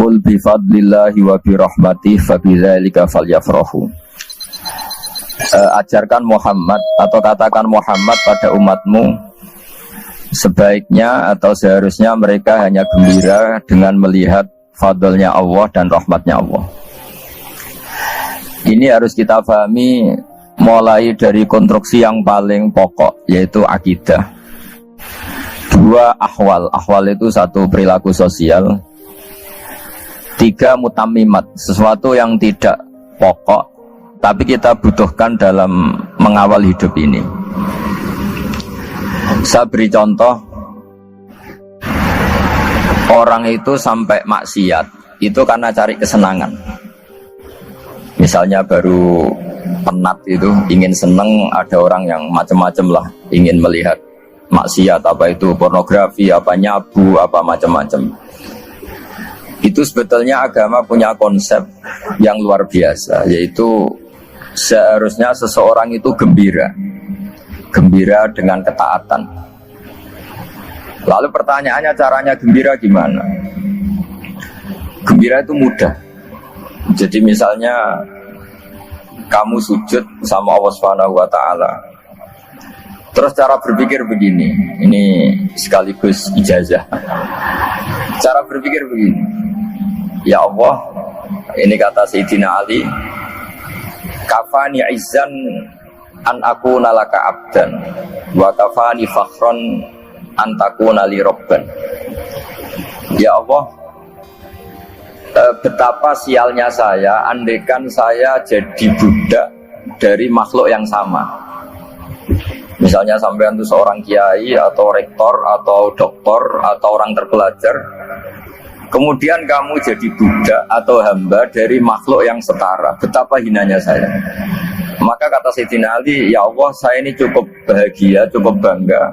Qul bifadlillahi wa birahmatihi fabidzalika falyafrahu. Ajarkan Muhammad atau katakan Muhammad pada umatmu, sebaiknya atau seharusnya mereka hanya gembira dengan melihat fadlnya Allah dan rahmatnya Allah. Ini harus kita pahami mulai dari konstruksi yang paling pokok, yaitu akidah. Dua, ahwal. Ahwal itu satu, perilaku sosial. Tiga, mutammimat, sesuatu yang tidak pokok tapi kita butuhkan dalam mengawal hidup ini. Saya beri contoh, orang itu sampai maksiat itu karena cari kesenangan. Misalnya baru penat itu, ingin seneng, ada orang yang macam-macam lah, ingin melihat maksiat, apa itu pornografi, apa nyabu, apa macam-macam. Itu sebetulnya agama punya konsep yang luar biasa, yaitu seharusnya seseorang itu gembira dengan ketaatan. Lalu pertanyaannya, caranya gembira gimana? Gembira itu mudah. Jadi misalnya kamu sujud sama Allah Subhanahu wa taala. Terus cara berpikir begini, ini sekaligus ijazah. Cara berpikir begini, ya Allah, ini kata Sayyidina Ali, kafani izzan an akuna laka abdan wa kafani fakhron an takuna li robban. Ya Allah, betapa sialnya saya andaikan saya jadi budak dari makhluk yang sama. Misalnya sampean itu seorang kiai atau rektor atau doktor atau orang terpelajar, kemudian kamu jadi budak atau hamba dari makhluk yang setara. Betapa hinanya saya. Maka kata Sayyidina Ali, ya Allah, saya ini cukup bahagia, cukup bangga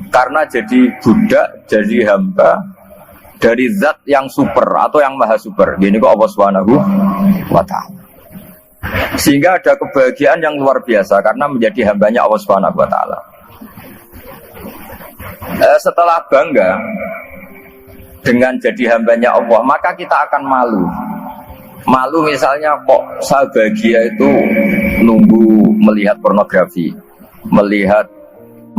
karena jadi budak, jadi hamba dari zat yang super atau yang maha super. Gini kok Allah Subhanahu wa ta'ala. Sehingga ada kebahagiaan yang luar biasa karena menjadi hambanya Allah Subhanahu wa ta'ala. Setelah bangga dengan jadi hambanya Allah, maka kita akan malu. Malu misalnya, kok saya bahagia itu nunggu melihat pornografi, melihat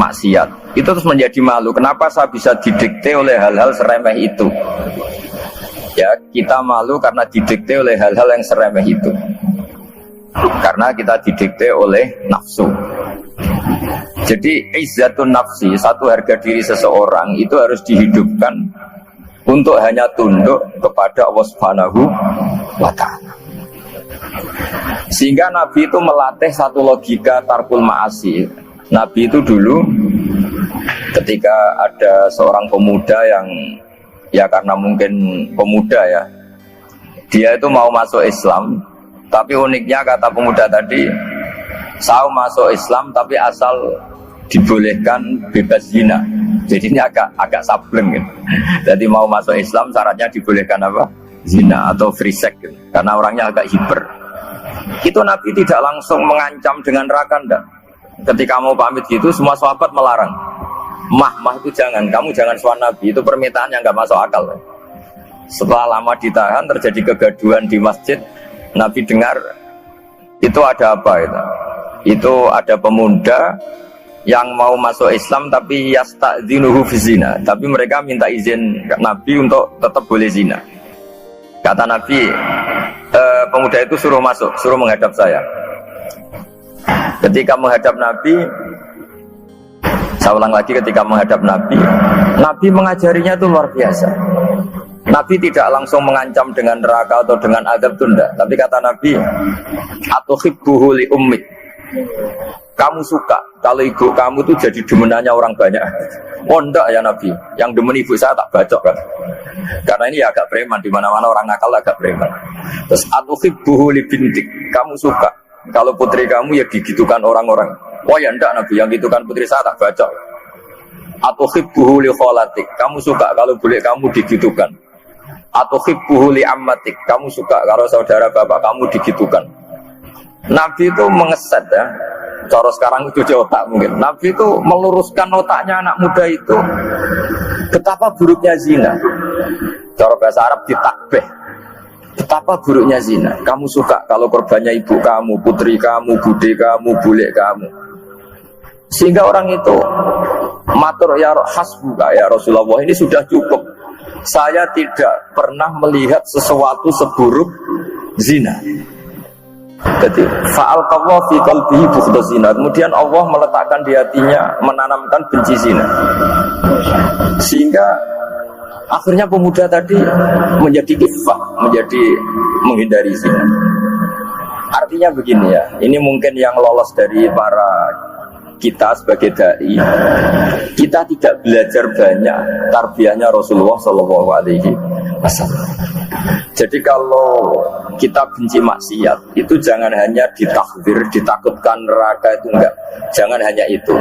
maksiat. Itu terus menjadi malu. Kenapa saya bisa didikte oleh hal-hal seremeh itu? Ya, kita malu karena didikte oleh hal-hal yang seremeh itu. Karena kita didikte oleh nafsu. Jadi izzatun nafsi, satu harga diri seseorang itu harus dihidupkan untuk hanya tunduk kepada Allah Subhanahu wa ta'ala. Sehingga Nabi itu melatih satu logika tarkul ma'asi. Nabi itu dulu ketika ada seorang pemuda yang, ya karena mungkin pemuda ya, dia itu mau masuk Islam. Tapi uniknya kata pemuda tadi, saya masuk Islam tapi asal dibolehkan bebas zina. Jadi ini agak sableng gitu. Jadi mau masuk Islam syaratnya dibolehkan apa? Zina atau free sex gitu. Karena orangnya agak hiper. Itu Nabi tidak langsung mengancam dengan neraka, enggak. Ketika mau pamit gitu, semua sahabat melarang. Mah itu jangan, kamu jangan suan Nabi, itu permintaan yang enggak masuk akal. Setelah lama ditahan, terjadi kegaduhan di masjid. Nabi dengar itu ada apa itu? Itu ada pemuda yang mau masuk Islam tapi yasta'dzinuhu fi zina, tapi mereka minta izin Nabi untuk tetap boleh zina. Kata Nabi, pemuda itu suruh masuk, suruh menghadap saya. Ketika menghadap Nabi, saya ulang lagi, ketika menghadap Nabi, Nabi mengajarinya itu luar biasa. Nabi tidak langsung mengancam dengan neraka atau dengan azab tunda, tapi kata Nabi, atuhibbuhu li ummik, kamu suka kalau ibu kamu tuh jadi demenannya orang banyak? Oh enggak ya Nabi, yang demen ibu saya tak bacok kan. Karena ini ya agak preman, di mana-mana orang nakal agak preman. Terus atuhibbuhu li bintik, kamu suka kalau putri kamu ya digitukan orang-orang? Oh ya enggak Nabi, yang gitukan putri saya tak bacok. Atuhibbuhu li kholatik, kamu suka kalau bule kamu digitukan? Atuhibbuhu li ammatik, kamu suka kalau saudara bapak kamu digitukan? Nabi itu mengeset ya. Cara sekarang itu cuci otak mungkin. Nabi itu meluruskan otaknya anak muda itu. Betapa buruknya zina, Cara bahasa Arab ditakbih. Betapa buruknya zina. Kamu suka kalau korbannya ibu kamu, putri kamu, bude kamu, bule kamu. Sehingga orang itu matur ya hasbuka ya Rasulullah, ini sudah cukup. Saya tidak pernah melihat sesuatu seburuk zina. Jadi fa'alqallahu fi qalbihi bughdha zina. Kemudian Allah meletakkan di hatinya, menanamkan benci zina. Sehingga akhirnya pemuda tadi menjadi kifah, menjadi menghindari zina. Artinya begini ya, ini mungkin yang lolos dari para kita sebagai dai, kita tidak belajar banyak tarbiyahnya Rasulullah Shallallahu Alaihi Wasallam. Jadi kalau kita benci maksiat, itu jangan hanya ditakbir, ditakutkan neraka, itu enggak. Jangan hanya itu,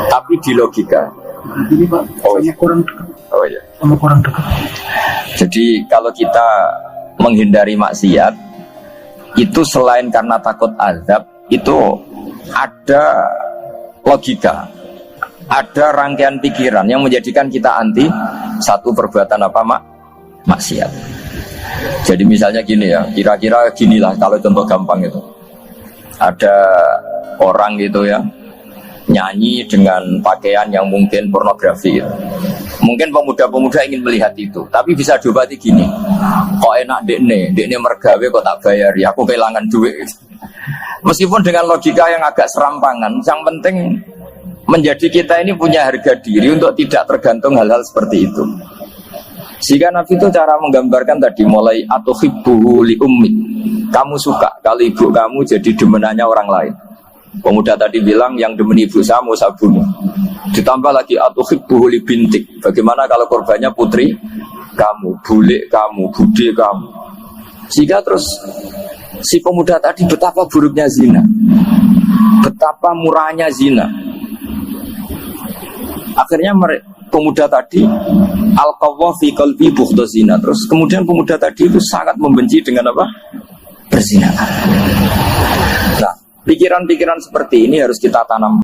tapi di logika. Ini Pak, kurang dekat. Oh iya. Sama kurang dekat. Jadi kalau kita menghindari maksiat, itu selain karena takut azab, itu ada logika, ada rangkaian pikiran yang menjadikan kita anti satu perbuatan apa maksiat. Jadi misalnya gini ya, kira-kira ginilah kalau contoh gampang itu. Ada orang gitu ya, nyanyi dengan pakaian yang mungkin pornografi gitu. Mungkin pemuda-pemuda ingin melihat itu, tapi bisa diobati gini. Kok enak dekne mergawe kok tak bayar ya, aku kehilangan duit. Meskipun dengan logika yang agak serampangan, yang penting menjadi kita ini punya harga diri untuk tidak tergantung hal-hal seperti itu. Sehingga Nabi itu cara menggambarkan tadi mulai atuhibbuhu li ummik. Kamu suka kalau ibu kamu jadi demenannya orang lain. Pemuda tadi bilang yang demen ibu saya mau saya bunuh. Ditambah lagi atuhibbuhu li bintik. Bagaimana kalau korbannya putri kamu, bule kamu, bude kamu. Sehingga terus si pemuda tadi betapa buruknya zina, betapa murahnya zina. Akhirnya pemuda tadi alqawwa fi qalbi bughdha zina. Terus kemudian pemuda tadi itu sangat membenci dengan apa? Perzinahan. Nah, pikiran-pikiran seperti ini harus kita tanam.